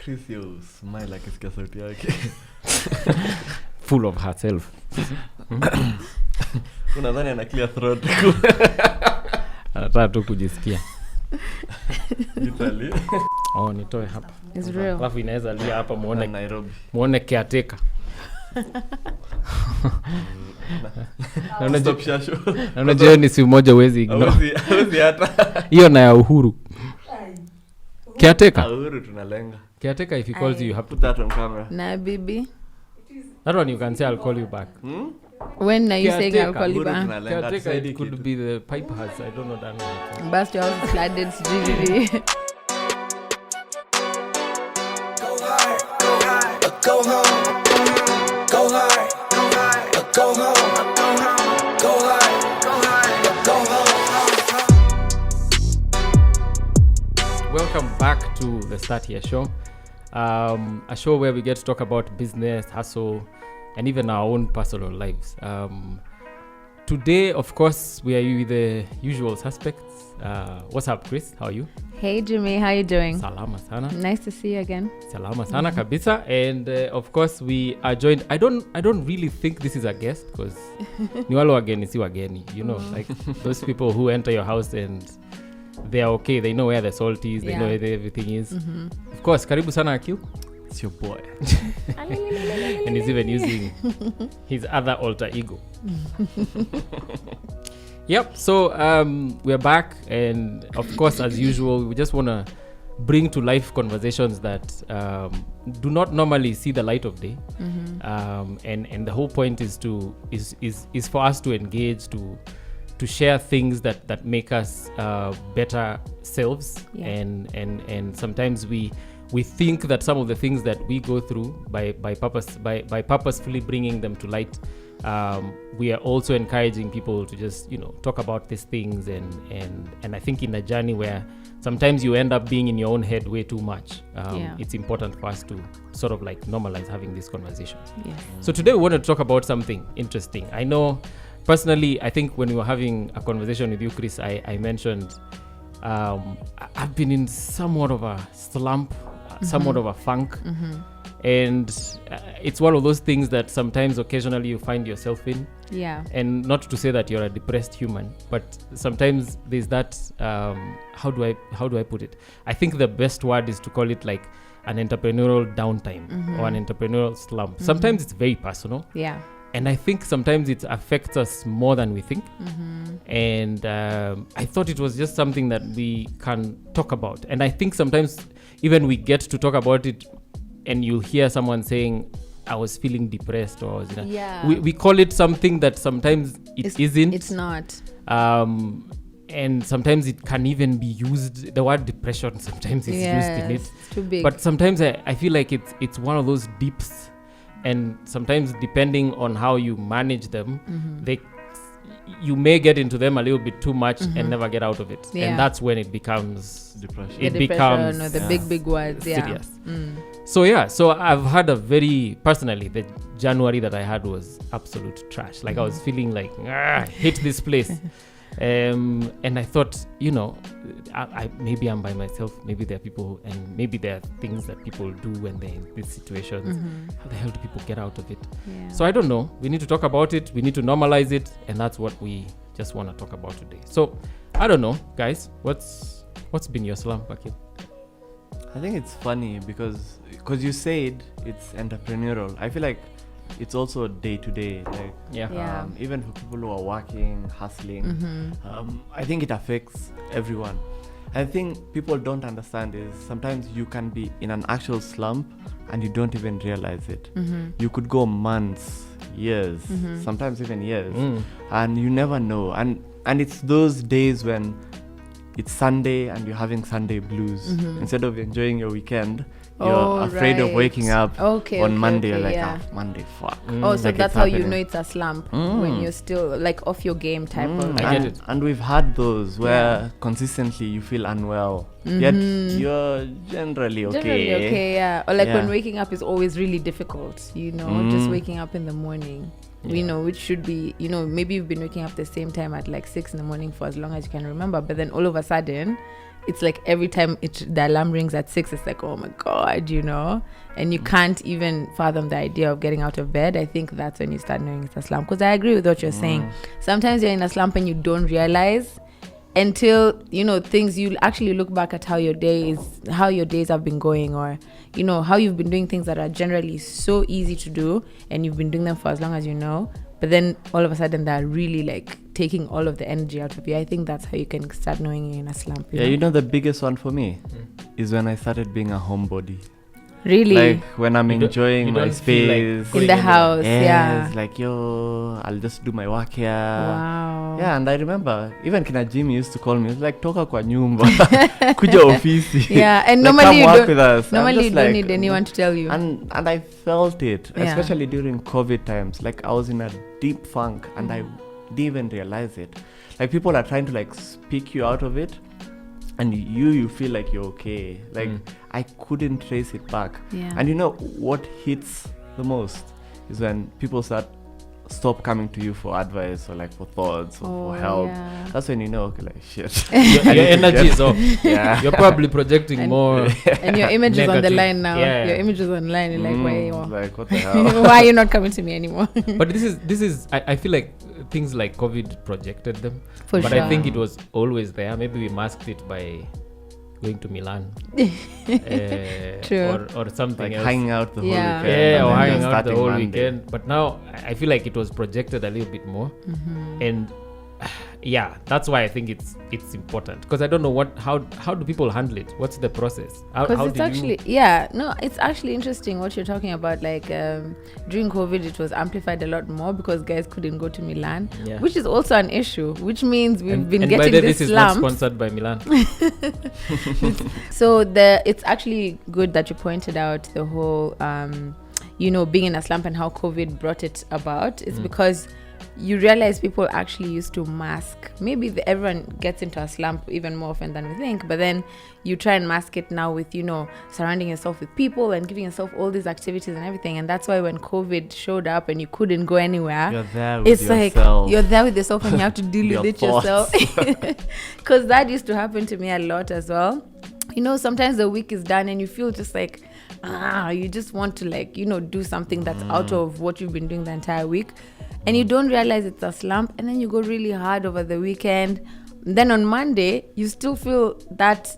Cris, you smile akisikia sauti yake. Full of herself. Unadhani ana clear throat. Anataka tu kujisikia. Literally. Nitoe hapa. It's real. Alafu inaweza lia hapa muone Nairobi. Muone caretaker. Stop shasho. Unajua ni si mmoja wezi ignore. Hawezi hata. Hiyo na ya Uhuru. Caretaker. Uhuru tunalenga. Caretaker, if he calls you have to put that on camera. Na bibi. That one you can say I'll call you back. When are you saying I'll call you back? Caretaker, it could be the pipe has. I don't know that one. Bust your house flooded GVV. Go home, go hard, go home, go hard, go home. Welcome back to the Start Here show, a show where we get to talk about business, hustle, and even our own personal lives. Today, of course, we are with the usual suspects. What's up, Cris? How are you? Hey, Jimmy. How you doing? Salama sana. Nice to see you again. Salama sana kabisa. And of course, we are joined. I don't really think this is a guest because ni wale wageni si wageni. You know, like those people who enter your house and they are okay. They know where the salt is. They know where everything is. Of course, karibu sana Akil. It's your boy. And he's even using his other alter ego. Yep, so we're back, and of course, as usual, we just want to bring to life conversations that do not normally see the light of day. And the whole point is for us to engage, to share things that make us better selves. And sometimes we think that some of the things that we go through by purposefully bringing them to light, we are also encouraging people to just talk about these things, and I think in a journey where sometimes you end up being in your own head way too much, it's important for us to sort of like normalize having this conversation. So today we want to talk about something interesting. I know personally, I think when we were having a conversation with you, Cris, I mentioned I've been in somewhat of a slump, somewhat of a funk, and it's one of those things that sometimes occasionally you find yourself in. And not to say that you're a depressed human, but sometimes there's that how do I put it? I think the best word is to call it like an entrepreneurial downtime or an entrepreneurial slump. Sometimes it's very personal, and I think sometimes it affects us more than we think. And I thought it was just something that we can talk about. And I think sometimes even we get to talk about it and you hear someone saying, I was feeling depressed, or we call it something that sometimes isn't. It's not. And sometimes it can even be used. The word depression sometimes is used in it. It's too big. But sometimes I feel like it's one of those dips. And sometimes depending on how you manage them, you may get into them a little bit too much and never get out of it. And that's when it becomes depression. It becomes or the big words. Serious. So I've had the January that I had was absolute trash. Like I was feeling like, I hate this place. And I thought, I maybe I'm by myself. Maybe there are people, and maybe there are things that people do when they're in these situations. How the hell do people get out of it? So I don't know. We need to talk about it. We need to normalize it, and that's what we just want to talk about today. So I don't know, guys. What's been your slump, Akil? I think it's funny because you said it's entrepreneurial. I feel like it's also day to day, like even for people who are working, hustling. I think it affects everyone. I think people don't understand is sometimes you can be in an actual slump and you don't even realize it. You could go months, years, sometimes even years, and you never know. And it's those days when it's Sunday and you're having Sunday blues. Instead of enjoying your weekend, you're afraid of waking up on Monday. You're like, Monday, fuck. So like that's how you know it's a slump, when you're still like off your game type of. I get it. And we've had those where consistently you feel unwell, yet you're generally okay. Or like when waking up is always really difficult, just waking up in the morning. Which should be, maybe you've been waking up the same time at like 6 in the morning for as long as you can remember, but then all of a sudden it's like every time the alarm rings at 6, it's like, oh my God, you know, and you can't even fathom the idea of getting out of bed. I think that's when you start knowing it's a slump. Because I agree with what you're saying. Sometimes you're in a slump and you don't realize until, you know, you actually look back at how your days have been going, or, you know, how you've been doing things that are generally so easy to do and you've been doing them for as long as you know, but then all of a sudden they're really like taking all of the energy out of you. I think that's how you can start knowing you're in a slump. You know, the biggest one for me is when I started being a homebody. Really? Like when I'm enjoying my space like in the house. Yeah. It's like, yo, I'll just do my work here. Wow. Yeah, and I remember even kina Jimmy used to call me. It's like, toka kwa nyumba, kuja ofisi. Yeah, and like, normally come work with us. Normally you don't need anyone to tell you. And I felt it, especially during COVID times. Like I was in a deep funk and I didn't even realize it. Like people are trying to like speak you out of it. And you feel like you're okay. Like I couldn't trace it back. Yeah. And you know what hits the most is when people stop coming to you for advice or like for thoughts or for help. Yeah. That's when you know, okay, like shit. your energy is off. Yeah. You're probably projecting more. And your image is on the line now. Yeah. Your image is online. You're like, why? Like what the hell? Why are you not coming to me anymore? But this is I feel like things like COVID projected them. But sure. I think it was always there. Maybe we masked it by going to Milan. True. Or something like else. hanging out the whole weekend. Yeah, or hanging out the whole Monday. weekend. But now I feel like it was projected a little bit more. And yeah, that's why I think it's important, because I don't know how do people handle it. What's the process? Because it's actually it's actually interesting what you're talking about. Like during COVID, it was amplified a lot more because guys couldn't go to Milan, which is also an issue. Which means we've been getting this this slump. Is not sponsored by Milan. So it's actually good that you pointed out the whole being in a slump and how COVID brought it about. It's because you realize people actually used to mask. Maybe everyone gets into a slump even more often than we think, but then you try and mask it now with, surrounding yourself with people and giving yourself all these activities and everything. And that's why when COVID showed up and you couldn't go anywhere, you're there with yourself. Like you're there with yourself and you have to deal with it yourself. Because that used to happen to me a lot as well. Sometimes the week is done and you feel just like, you just want to do something that's out of what you've been doing the entire week. And you don't realize it's a slump, and then you go really hard over the weekend. Then on Monday, you still feel that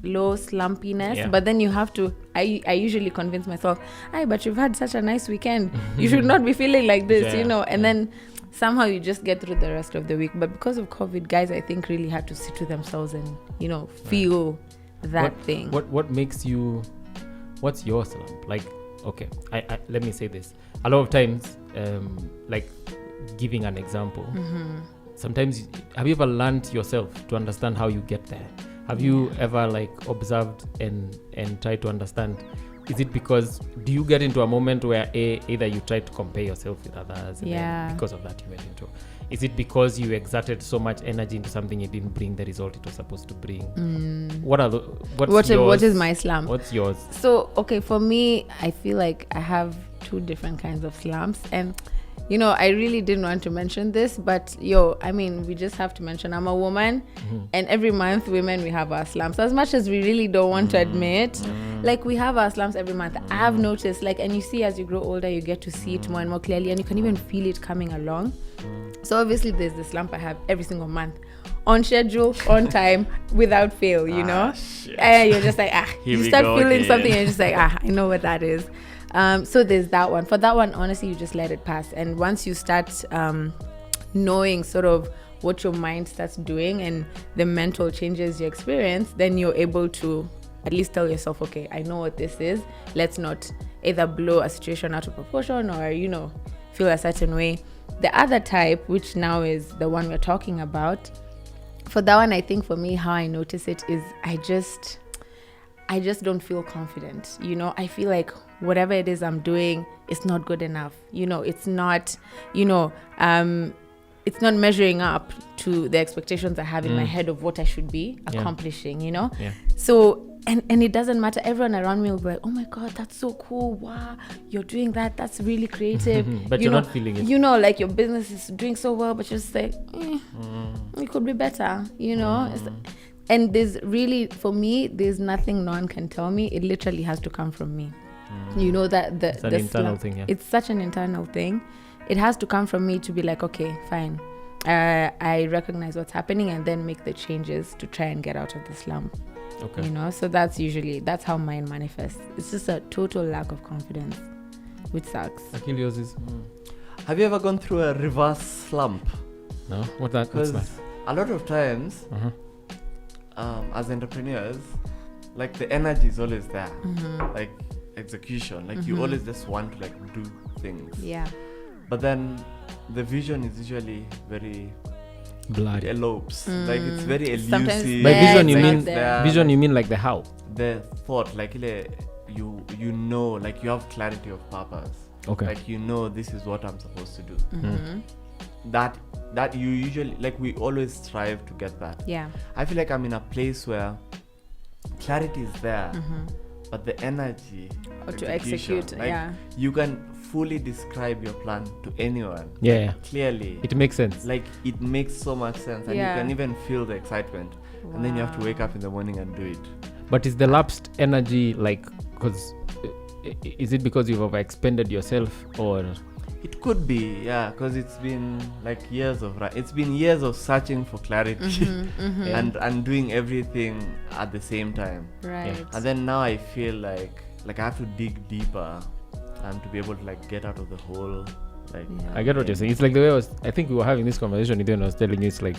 low slumpiness, but then you have to, I usually convince myself, but you've had such a nice weekend. You should not be feeling like this, and then somehow you just get through the rest of the week. But because of COVID, guys, I think really had to sit with themselves and, feel that thing. What makes you, what's your slump? Okay, I let me say this. A lot of times, giving an example, sometimes, have you ever learned yourself to understand how you get there? Have you ever observed and tried to understand? Is it because, do you get into a moment where either you try to compare yourself with others and then because of that you went into? Is it because you exerted so much energy into something it didn't bring the result it was supposed to bring? What's yours? What is my slump? What's yours? So, okay, for me, I feel like I have two different kinds of slumps. And, I really didn't want to mention this, but we just have to mention I'm a woman. And every month, women, we have our slumps. As much as we really don't want to admit, we have our slumps every month. I have noticed, and you see as you grow older, you get to see it more and more clearly, and you can even feel it coming along. So obviously there's the slump I have every single month, on schedule, on time, without fail, and you're just like, you start feeling again. Something and you're just like, I know what that is. So there's that one. For that one, honestly, you just let it pass. And once you start knowing sort of what your mind starts doing and the mental changes you experience, then you're able to at least tell yourself, okay, I know what this is. Let's not either blow a situation out of proportion or, feel a certain way. The other type, which now is the one we're talking about, for that one, I think for me, how I notice it is I just don't feel confident. I feel like whatever it is I'm doing, it's not good enough. It's not, it's not measuring up to the expectations I have in my head of what I should be accomplishing, So, and it doesn't matter. Everyone around me will be like, oh my God, that's so cool. Wow, you're doing that. That's really creative. But you're not feeling it. Your business is doing so well, but you're just like, it could be better, And there's really, for me, there's nothing no one can tell me. It literally has to come from me. You know that It's an internal thing, yeah. It's such an internal thing. It has to come from me to be like, okay, fine. I recognize what's happening and then make the changes to try and get out of the slump. Okay. You know, so that's how mine manifests. It's just a total lack of confidence, which sucks. Akil, yours is? Have you ever gone through a reverse slump? No? What's that? Because a lot of times, as entrepreneurs, like the energy is always there, like execution, like you always just want to like do things. Yeah. But then the vision is usually very Bloody. elopes. Like it's very elusive. Sometimes By vision you it's mean not there. vision you mean like the how? The thought, like you know, like you have clarity of purpose. Okay. Like you know this is what I'm supposed to do. That you usually, like we always strive to get that. Yeah. I feel like I'm in a place where clarity is there, but the energy To execution, execute, like, yeah. you can fully describe your plan to anyone. Yeah. Clearly. It makes sense. Like it makes so much sense, and Yeah. you can even feel the excitement. And then you have to wake up in the morning and do it. But is the lapsed energy like, because is it because you've overexpended yourself, or It could be, yeah, because it's been like years of searching for clarity and doing everything at the same time. Right. Yeah. And then now I feel like I have to dig deeper and to be able to like get out of the hole. Like Yeah. I get what you're saying. It's like the way I think we were having this conversation with you, and I was telling you, it's like,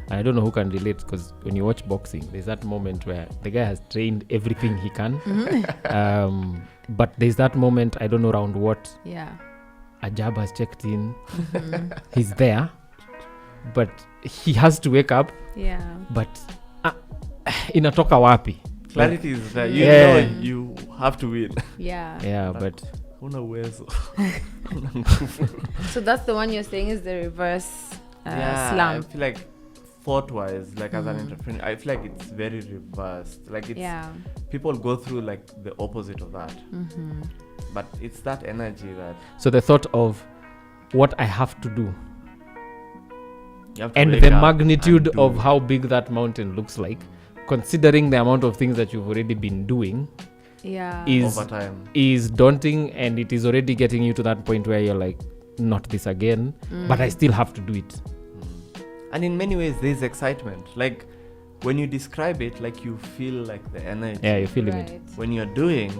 I don't know who can relate, because when you watch boxing, there's that moment where the guy has trained everything he can, but there's that moment, I don't know around what, Yeah. a jab has checked in, he's there, but he has to wake up, Yeah. but inatoka wapi? clarity is there. You Yeah. know you have to win. Yeah. Yeah, but Huna uwezo. So that's the one you're saying is the reverse I slump. feel like thought-wise, like as an entrepreneur, I feel like it's very reversed. Like it's Yeah. people go through like the opposite of that. But it's that energy that so the thought of what I have to do you have to and wake the up magnitude and do. of how big that mountain looks like, considering the amount of things that you've already been doing, Yeah. over time. is daunting, and it is already getting you to that point where you're like, not this again, but I still have to do it. And in many ways there's excitement. Like when you describe it, like you feel like the energy. Yeah, you're feeling Right. it. When you're doing,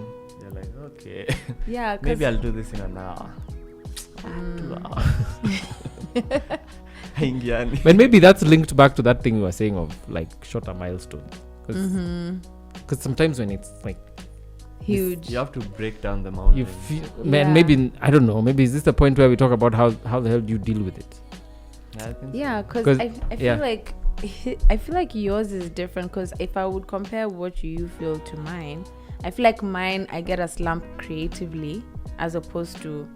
you're like, okay, Yeah. 'cause maybe I'll do this in an hour. 2 hours. Haingiani. But maybe that's linked back to that thing you were saying of like shorter milestones, because sometimes when it's like huge. You have to break down the mountain. you feel, man, Yeah. maybe I don't know, maybe is this the point where we talk about how the hell do you deal with it? I think Yeah, so. because 'Cause- I yeah. feel like yours is different, because if I would compare what you feel to mine, I feel like mine, I get a slump creatively as opposed to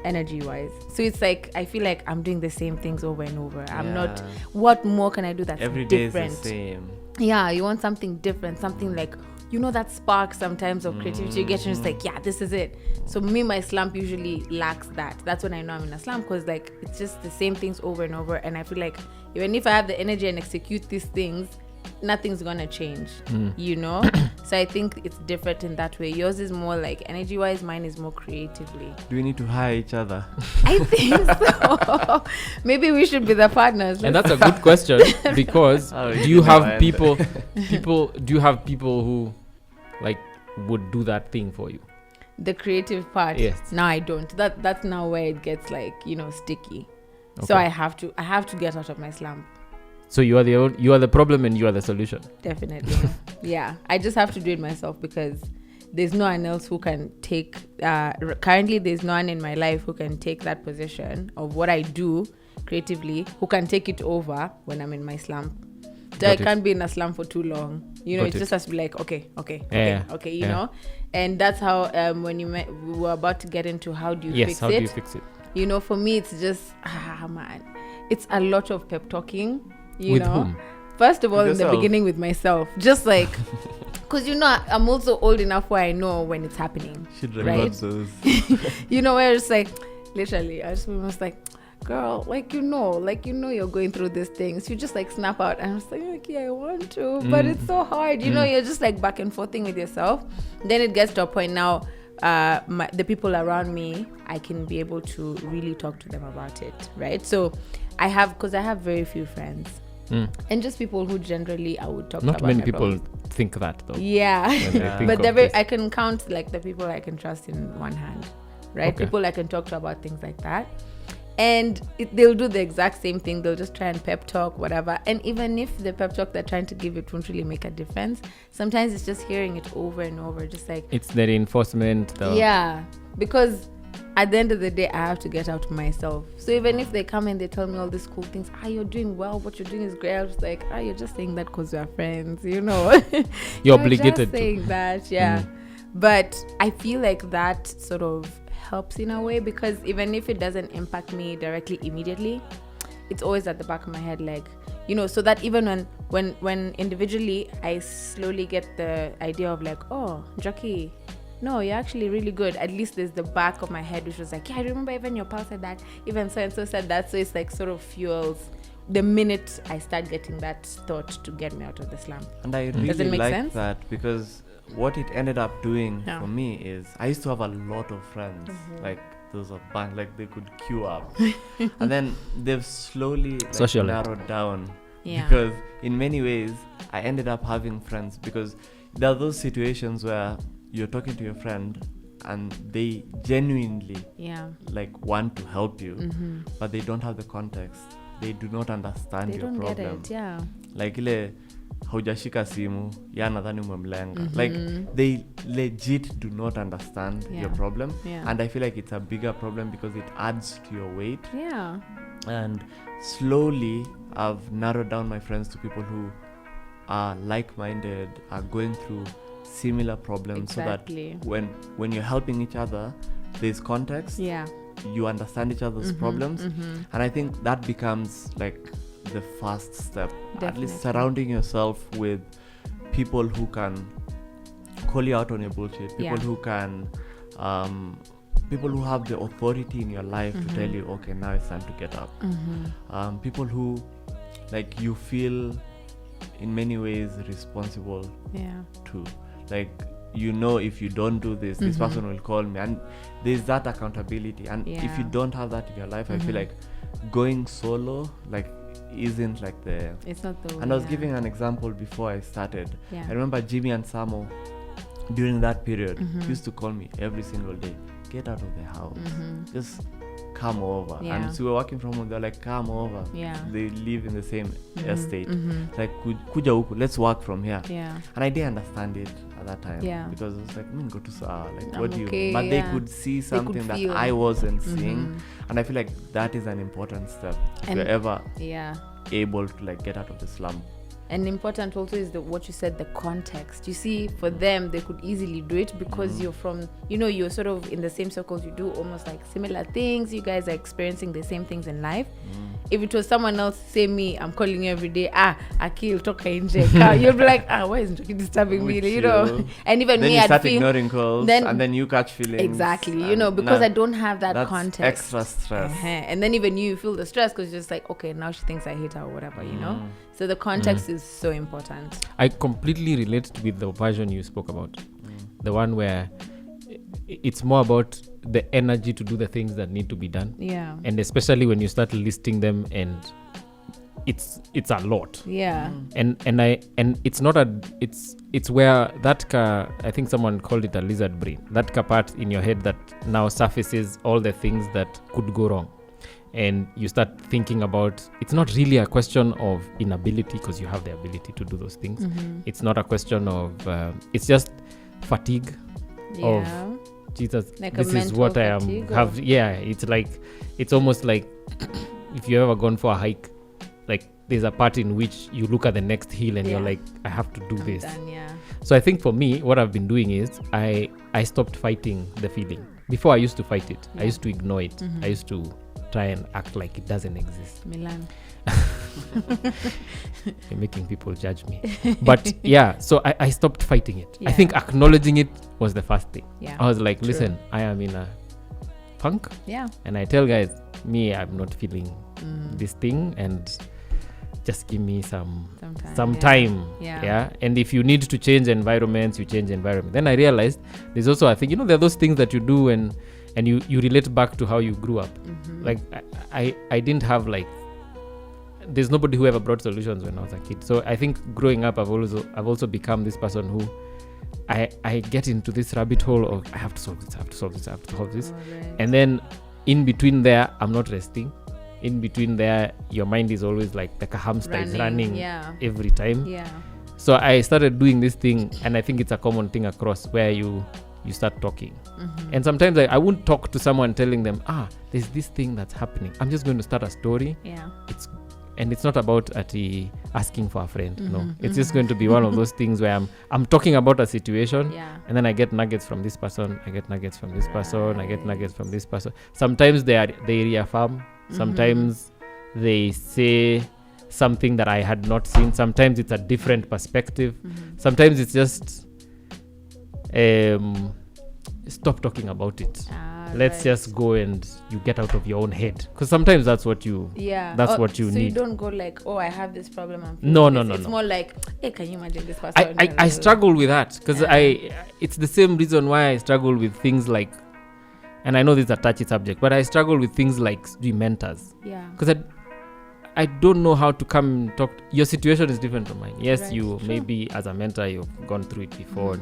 energy wise. So it's like I feel like I'm doing the same things over and over. I'm not, Yeah. what more can I do that's Every day different? is the same. Yeah, you want something different, something like, you know, that spark sometimes of creativity you get, and it's like, yeah, this is it. So me, my slump usually lacks that. That's when I know I'm in a slump, because like it's just the same things over and over, and I feel like even if I have the energy and execute these things, nothing's gonna change, you know. So I think it's different in that way. Yours is more like energy wise, mine is more creatively. Do we need to hire each other? I think so. Maybe we should be the partners. And that's a good question, because Oh, do you you know, have and- people do you have people who like would do that thing for you? The creative part. Yes. No, I don't. That's now where it gets like, you know, sticky. So Okay. I have to get out of my slump. So you are the problem and you are the solution. Definitely. Yeah. I just have to do it myself, because there's no one else who can take currently there's no one in my life who can take that position of what I do creatively, who can take it over when I'm in my slump. So I Got it. can't be in a slump for too long. You know, Got it it. just has to be like, okay, Yeah. you Yeah. know. And that's how when we were about to get into how do you Yes, fix how it. do you fix it? You know, for me, it's just, man, it's a lot of pep talking, you With know. whom? First of all, in the Yourself. beginning with myself, just like, because, you know, I'm also old enough where I know when it's happening. Should record Right. those. You know, where it's like, literally, I just was like, girl, like you're going through these things. You just like snap out, and I was like, okay, I want to, but it's so hard. You're just like back and forthing with yourself. Then it gets to a point now. The people around me, I can be able to really talk to them about it, right? So I have very few friends, and just people who generally I would talk. Not about many people think that though. Yeah, but this. I can count like the people I can trust in one hand, right? Okay. People I can talk to about things like that. And they'll do the exact same thing. They'll just try and pep talk, whatever. And even if the pep talk they're trying to give it won't really make a difference, sometimes it's just hearing it over and over, just like... It's the reinforcement, though. Yeah, because at the end of the day, I have to get out myself. So even if they come and they tell me all these cool things, you're doing well, what you're doing is great. I was like, you're just saying that because we're friends, You're obligated just saying that, yeah. But I feel like that sort of helps in a way, because even if it doesn't impact me directly immediately, it's always at the back of my head, like, so that even when individually I slowly get the idea of like, oh, Njoki, no, you're actually really good. At least there's the back of my head which was like, yeah, I remember even your pal said that, even so and so said that. So it's like sort of fuels the minute I start getting that thought to get me out of the slump. And I really like that, because what it ended up doing for me is I used to have a lot of friends, like there was a bunch, like they could queue up, and then they've slowly narrowed down, because in many ways I ended up having friends, because there are those situations where you're talking to your friend and they genuinely like want to help you, but they don't have the context, they do not understand your problem. Get it, like ile haujashika simu ya nadhani umemlenga, like they legit do not understand your problem, and I feel like it's a bigger problem because it adds to your weight. And slowly I've narrowed down my friends to people who are like-minded, are going through similar problems, so that when you're helping each other, there's context, you understand each other's problems, and I think that becomes like the first step. Definitely. At least surrounding yourself with people who can call you out on your bullshit, people who can people who have the authority in your life to tell you, okay, now it's time to get up. People who like you feel in many ways responsible to, like, if you don't do this, this person will call me, and there's that accountability. And if you don't have that in your life, I feel like going solo like isn't like it's not the way. And I was giving an example before I started. I remember Jimmy and Samo during that period used to call me every single day, get out of the house, just come over. And so we were working from home, they're like, come over. They live in the same estate, like kuja huku, let's work from here. And I didn't understand it at that time, because it was like, go to like, what do you, but they could see something that I wasn't seeing. And I feel like that is an important step if you're ever able to like get out of the slump. And important also is what you said, the context. You see, for them, they could easily do it because you're from, you're sort of in the same circles, you do almost like similar things, you guys are experiencing the same things in life. If it was someone else, say me, I'm calling you every day, Akil, toka inje, you'll be like, why isn't Njoki disturbing me, And even then me, you I'd start feel ignoring calls, and then you catch feelings. Exactly, because I don't have that that's context. Extra stress. And then even you feel the stress because you're just like, okay, now she thinks I hate her or whatever, So the context is so important. I completely relate with the version you spoke about. The one where it's more about the energy to do the things that need to be done. And especially when you start listing them, and it's a lot. And it's not it's where that I think someone called it a lizard brain. That part in your head that now surfaces all the things that could go wrong. And you start thinking about, it's not really a question of inability, because you have the ability to do those things. It's not a question of it's just fatigue of Jesus, like this is what I am it's like, it's almost like if you've ever gone for a hike, like there's a part in which you look at the next hill and you're like, I have to do this. So I think for me, what I've been doing is I stopped fighting the feeling. Before I used to fight it, I used to ignore it, I used to try and act like it doesn't exist. Milan. You're making people judge me. But so I stopped fighting it. I think acknowledging it was the first thing. I was like, listen, I am in a funk. And I tell guys, me, I'm not feeling this thing, and just give me some time. Yeah. And if you need to change environments, you change environment. Then I realized there's also, I think, there are those things that you do and you relate back to how you grew up. Like I didn't have there's nobody who ever brought solutions when I was a kid. So I think growing up, I've also become this person who I get into this rabbit hole of I have to solve this. And then in between there, I'm not resting. In between there, your mind is always like a hamster is running every time. So I started doing this thing, and I think it's a common thing across where you start talking. And sometimes I won't talk to someone telling them, there's this thing that's happening. I'm just going to start a story. It's not about asking for a friend. No, it's just going to be one of those things where I'm talking about a situation, and then I get nuggets from this person, I get nuggets from this person, I get nuggets from this person. Sometimes they reaffirm. Sometimes they say something that I had not seen. Sometimes it's a different perspective. Sometimes it's just stop talking about it. Let's just go and you get out of your own head, because sometimes that's what you what you so need. You don't go like, I have this problem. No. It's more like, hey, can you imagine this person? I struggle with that because it's the same reason why I struggle with things like, and I know this is a touchy subject, but I struggle with things like mentors. Because I don't know how to come and talk. Your situation is different from mine. Yes, you maybe as a mentor, you've gone through it before.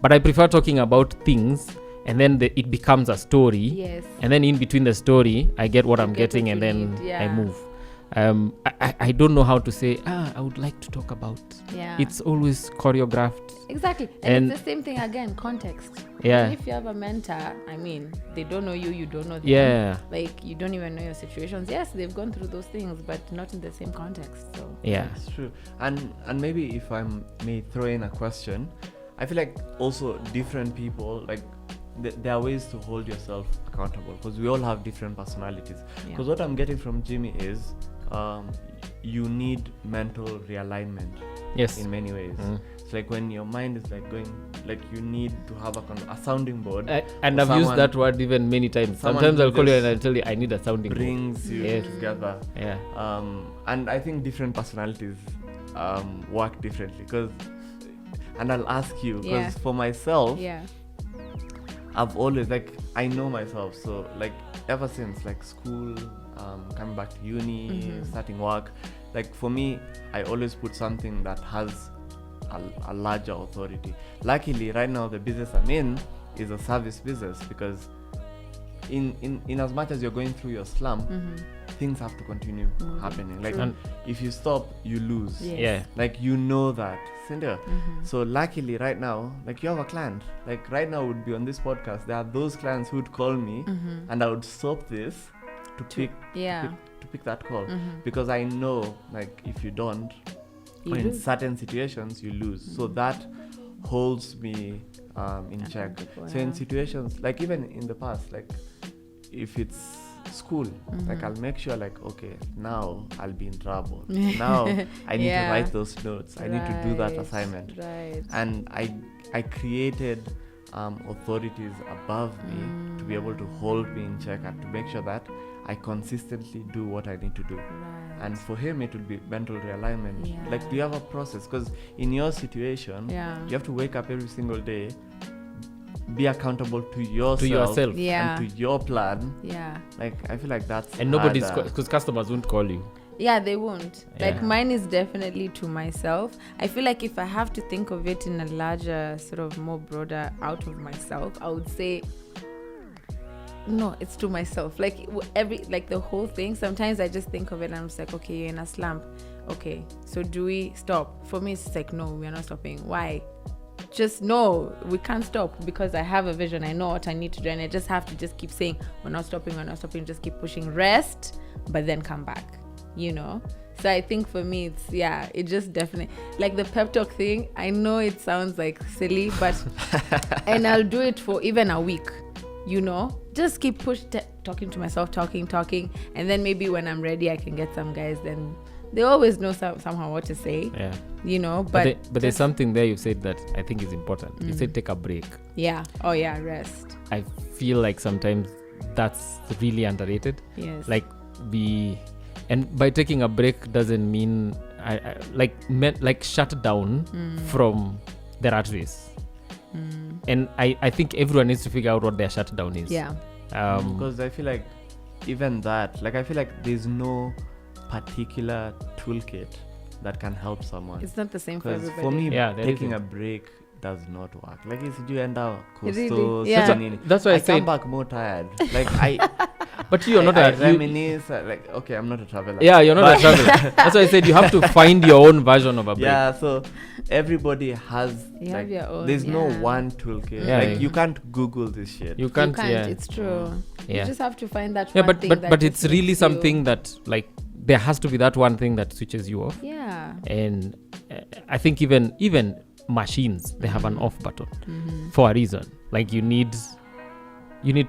But I prefer talking about things, and then it becomes a story. And then in between the story, I get what I'm getting, and then I move. I don't know how to say, I would like to talk about. It's always choreographed. Exactly. And it's the same thing again, context. Even if you have a mentor, they don't know you don't know them. Like, you don't even know your situations. Yes, they've gone through those things, but not in the same context. So it's true. And maybe if I may throw in a question, I feel like also different people, like there are ways to hold yourself accountable, because we all have different personalities. Because what I'm getting from Jimmy is you need mental realignment. In many ways. It's like when your mind is like going, like you need to have a sounding board. And I've used that word even many times. Sometimes I'll call you and I'll tell you I need a sounding board. Brings you together. And I think different personalities work differently. And I'll ask you, because for myself, I've always, I know myself. So ever since school, coming back to uni, starting work, for me, I always put something that has a larger authority. Luckily, right now, the business I'm in is a service business, because in as much as you're going through your slump, things have to continue happening. If you stop, you lose. You know that. So luckily, right now, you have a client. Right now, would be on this podcast. There are those clients who'd call me, and I would stop this to pick that call, because I know if you don't, in certain situations you lose. So that holds me in check. So in situations even in the past, if it's school, I'll make sure okay, now I'll be in trouble. Now I need to write those notes. I need to do that assignment. And I created authorities above me to be able to hold me in check and to make sure that I consistently do what I need to do. And for him, it would be mental realignment. Do you have a process? Because in your situation, you have to wake up every single day, be accountable to yourself and to your plan. I feel like that's and nobody's because customers won't call you. They won't. Mine is definitely to myself. I feel like if I have to think of it in a larger, sort of more broader out of myself, I would say no, it's to myself. The whole thing, sometimes I just think of it and I'm just like, okay, you're in a slump. Okay, so do we stop? For me, it's like, no, we're not stopping. Why? Just no, we can't stop, because I have a vision. I know what I need to do, and I just have to just keep saying, we're not stopping, just keep pushing. Rest, but then come back, So I think for me, it's, it just definitely, the pep talk thing, I know it sounds silly, but, and I'll do it for even a week, just keep talking to myself, talking. And then maybe when I'm ready, I can get some guys, then they always know somehow what to say, but there's something there you said that I think is important. You said take a break. Rest. I feel like sometimes that's really underrated. Yes. Like and by taking a break doesn't mean like shut down from the rat race. And I think everyone needs to figure out what their shutdown is. Yeah. Because I feel like even that, like I feel like there's no particular toolkit that can help someone. It's not the same for Because everybody. for me, Yeah, taking a break does not work. Like it's you end up Really? Yeah. That's why I I said. come back more tired. Like But you're not I a. You, reminisce. Like okay, I'm not a traveler. yeah, you're not a traveler. That's why I said you have to find your own version of a break. Yeah, so everybody has You like have your own, there's no yeah. one toolkit. Yeah, like yeah. you can't Google this shit. You can't. Yeah. It's true. Yeah. You just have to find that Yeah, one but thing but that but just it's really makes you- something that like there has to be that one thing that switches you off. Yeah. And I think even machines, they have an off button for a reason. Like you need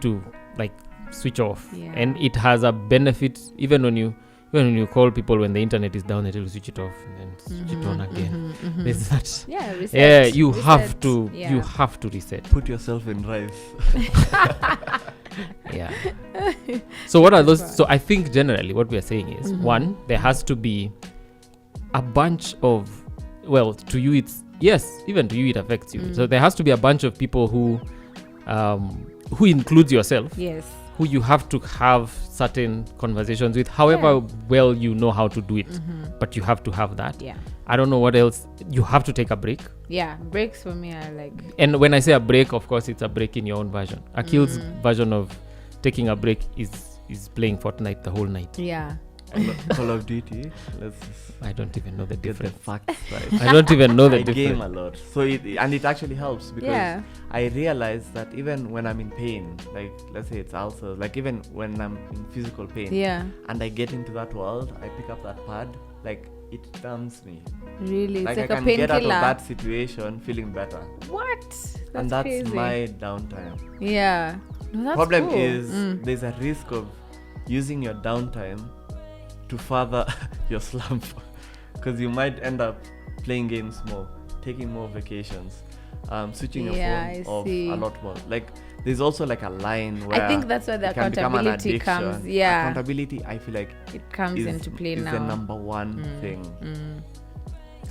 to like switch off. Yeah. And it has a benefit even when you call people when the internet is down, they tell you switch it off and then switch it on again. There's that. Yeah, reset. Yeah, you Reset. have to Yeah. you have to reset. Put yourself in rice. Yeah. So what are those? So I think generally what we are saying is one, there has to be a bunch of, well, to you it's yes, even to you it affects you. So there has to be a bunch of people who includes yourself, Yes. who you have to have certain conversations with, however well you know how to do it. But you have to have that. Yeah. I don't know what else. You have to take a break. Yeah. Breaks for me are like And when I say a break, of course, it's a break in your own version. Akil's version of taking a break is playing Fortnite the whole night. yeah. Call of Duty. Let's I don't even know the get the difference. facts right. I don't even know the I game difference. a lot, so it actually helps because Yeah. I realize that even when I'm in pain, like let's say it's ulcers, like even when I'm in physical pain, Yeah. and I get into that world, I pick up that pad, like it numbs me. Really. It's I like a can get out of painkiller. that situation feeling better, What? That's and that's crazy. my downtime. Yeah. No, that's Problem cool. is there's a risk of using your downtime to further your slump because you might end up playing games more, taking more vacations, switching your Yeah, phone I off see. a lot more. Like there's also like a line where I think that's where the it can become an accountability comes. addiction. Yeah. Accountability, I feel like It comes is, into play is now. the number one thing.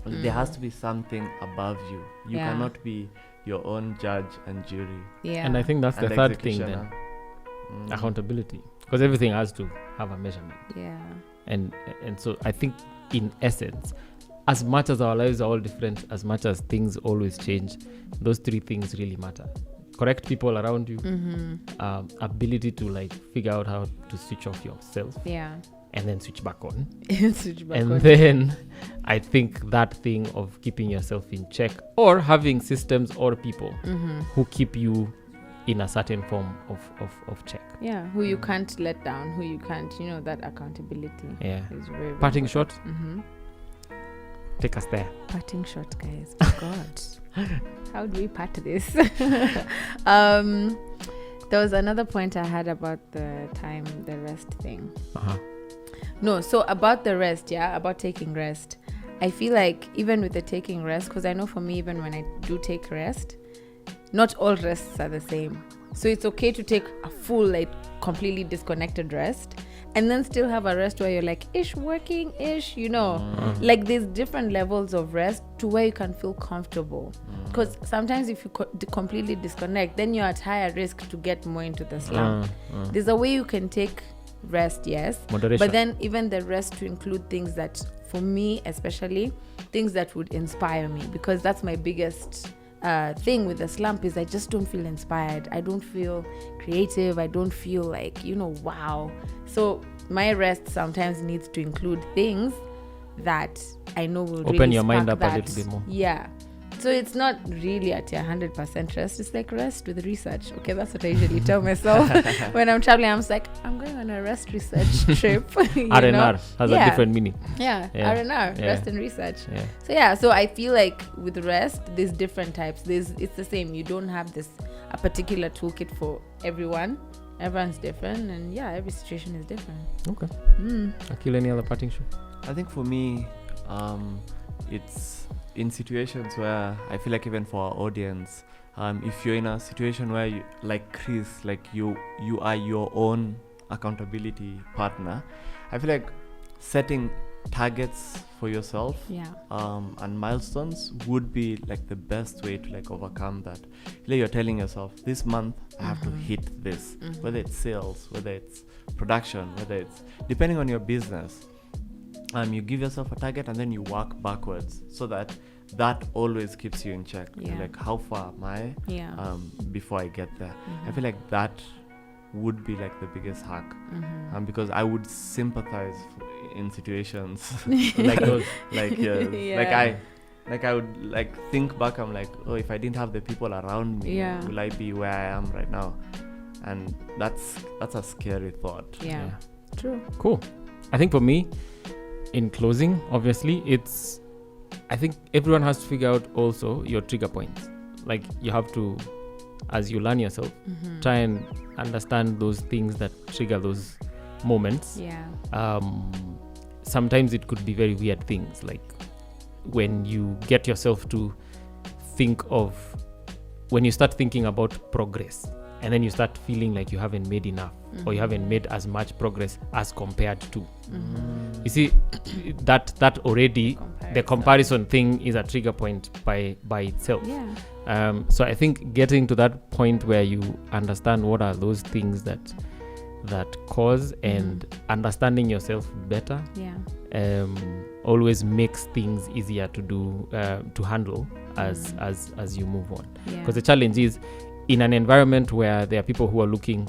There has to be something above you. You Yeah. cannot be your own judge and jury. Yeah. And I think that's the and third thing then. executioner. Accountability. Because everything has to have a measurement. Yeah. And so I think in essence, as much as our lives are all different, as much as things always change, those three things really matter. Correct people around you, ability to like figure out how to switch off yourself Yeah. and then switch back on. Switch back And on. then I think that thing of keeping yourself in check or having systems or people who keep you in a certain form of check. Yeah. Who you can't let down, who you can't, that accountability Yeah. is very, very Parting shot, Mm-hmm. take us there. Parting shot, guys. Oh God. How do we part this? There was another point I had about the rest thing. No, so about the rest, about taking rest. I feel like even with the taking rest, because I know for me, even when I do take rest, not all rests are the same. So it's okay to take a full, like, completely disconnected rest and then still have a rest where you're like, working, like there's different levels of rest to where you can feel comfortable. Because sometimes if you completely disconnect, then you're at higher risk to get more into the slump. There's a way you can take rest, yes, Moderation. but then even the rest to include things that, for me especially, things that would inspire me, because that's my biggest thing with the slump is I just don't feel inspired. I don't feel creative. I don't feel like, wow. So my rest sometimes needs to include things that I know will Open really your mind spark up a that. little bit more. Yeah. So it's not really at your 100% rest. It's like rest with research. Okay, that's what I usually tell myself when I'm traveling. I'm just like, I'm going on a rest research trip. R&R has a different meaning. Yeah, Yeah. R&R, Yeah. rest and research. Yeah. So I feel like with rest, there's different types. It's the same. You don't have a particular toolkit for everyone. Everyone's different, and every situation is different. Okay. Akil, any other parting shot? I think for me, it's in situations where I feel like even for our audience, if you're in a situation where you, like Cris, like you are your own accountability partner, I feel like setting targets for yourself and milestones would be like the best way to like overcome that. Like you're telling yourself, this month I have to hit this, whether it's sales, whether it's production, whether it's depending on your business. You give yourself a target and then you work backwards so that always keeps you in check. Like how far am I before I get there? I feel like that would be like the biggest hack, because I would sympathize in situations like those, like I would like think back. I'm like, oh, if I didn't have the people around me, will I be where I am right now? And that's a scary thought. Yeah. True. Cool. I think for me, in closing, obviously, I think everyone has to figure out also your trigger points. Like you have to, as you learn yourself, try and understand those things that trigger those moments. Sometimes it could be very weird things, like when you get yourself to think of, when you start thinking about progress and then you start feeling like you haven't made enough or you haven't made as much progress as compared to. You see, that already, the comparison thing is a trigger point by itself. So I think getting to that point where you understand what are those things that cause, and understanding yourself better always makes things easier to do, to handle as you move on. Because the challenge is, in an environment where there are people who are looking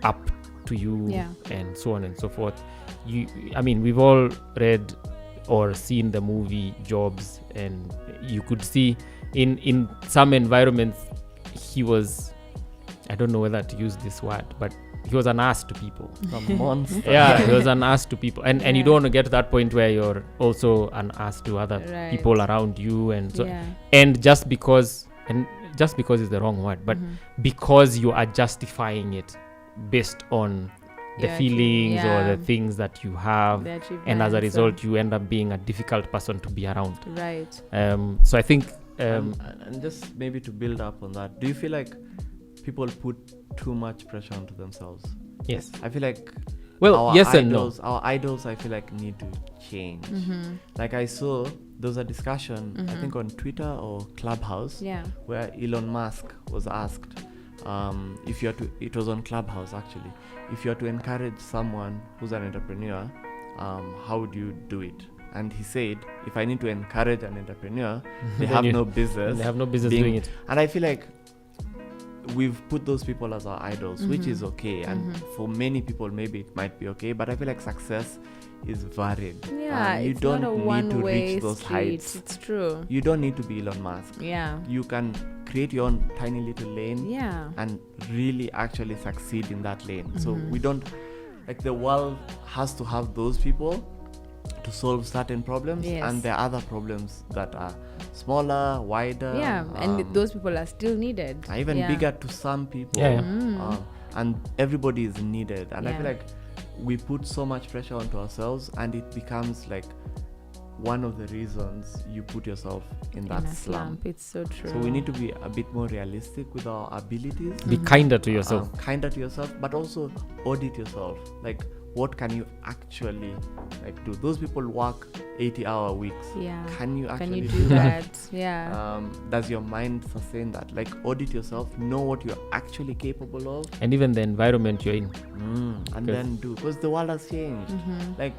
up to you and so on and so forth, we've all read or seen the movie Jobs, and you could see in some environments he was, I don't know whether to use this word, but he was an ass to people. A monster. He was an ass to people, and you don't want to get to that point where you're also an ass to other people around you, and so and just because is the wrong word, but because you are justifying it based on the feelings or the things that you have, and as a result you end up being a difficult person to be around. So I think and just maybe to build up on that, do you feel like people put too much pressure onto themselves? Yes. I feel like our idols I feel like need to change. Like I saw there was a discussion, I think on Twitter or Clubhouse, where Elon Musk was asked, if you are to, it was on Clubhouse actually, if you are to encourage someone who's an entrepreneur, how would you do it? And he said, if I need to encourage an entrepreneur, they have no business doing it. And I feel like we've put those people as our idols, which is okay, and for many people maybe it might be okay, but I feel like success is varied. You it's don't not a need to one-way reach those street. heights. It's true. You don't need to be Elon Musk. You can create your own tiny little lane and really actually succeed in that lane. So we don't, like, the world has to have those people to solve certain problems, and there are other problems that are smaller, wider, and those people are still needed, even bigger to some people, and everybody is needed. And I feel like we put so much pressure onto ourselves, and it becomes like one of the reasons you put yourself in that slump. It's so true. So we need to be a bit more realistic with our abilities. Be kinder to yourself. But also audit yourself. Like, what can you actually do? Those people work 80-hour weeks. Can you actually do that? Does your mind sustain that? Like, audit yourself, know what you're actually capable of, and even the environment you're in, and then do, because the world has changed. Like,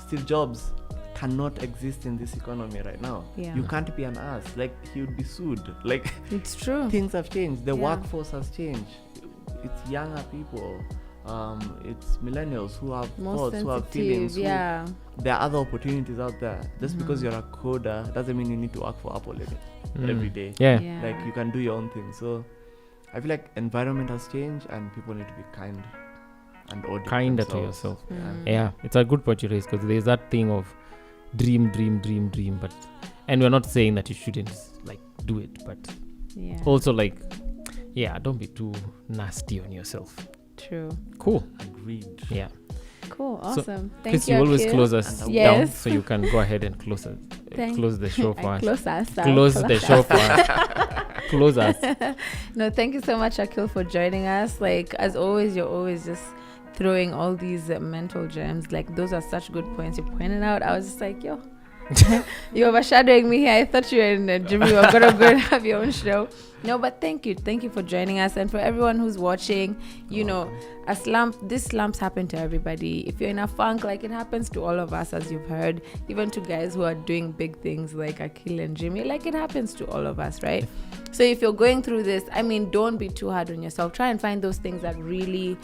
Steve Jobs cannot exist in this economy right now. You can't be an ass. Like, he would be sued. Like, it's true. Things have changed. The workforce has changed. It's younger people. It's millennials who have thoughts, who have feelings. There are other opportunities out there. Just because you're a coder doesn't mean you need to work for Apple every day. Like, you can do your own thing. So I feel like environment has changed, and people need to be kind and audit kinder themselves. to yourself. It's a good point you raise, because there's that thing of dream, but, and we're not saying that you shouldn't do it, but also don't be too nasty on yourself. True. Cool. Agreed. Cool. Awesome. So, Thank Cris, you. You always close us down, so you can go ahead and close the show for us. Close us. Close the show for us. close us. No, thank you so much, Akil, for joining us. Like, as always, you're always just throwing all these mental gems. Like, those are such good points you pointed out. I was just like, yo, you're overshadowing me here. I thought you were in Jimmy. You were gonna go and have your own show. No, but thank you for joining us, and for everyone who's watching. You know, these slumps happen to everybody. If you're in a funk, like, it happens to all of us, as you've heard, even to guys who are doing big things like Akil and Jimmy. Like, it happens to all of us, right? So if you're going through this, I mean, don't be too hard on yourself. Try and find those things that really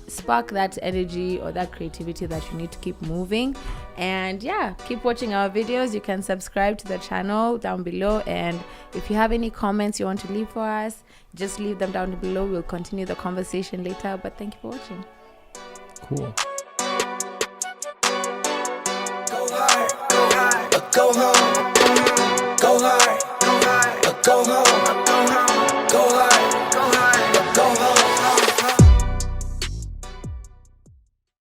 spark that energy or that creativity that you need to keep moving. And yeah, keep watching our videos. You can subscribe to the channel down below, and if you have any comments you want to leave for us, just leave them down below. We'll continue the conversation later, but thank you for watching. Cool. Go hard, go home. Go hard, go home.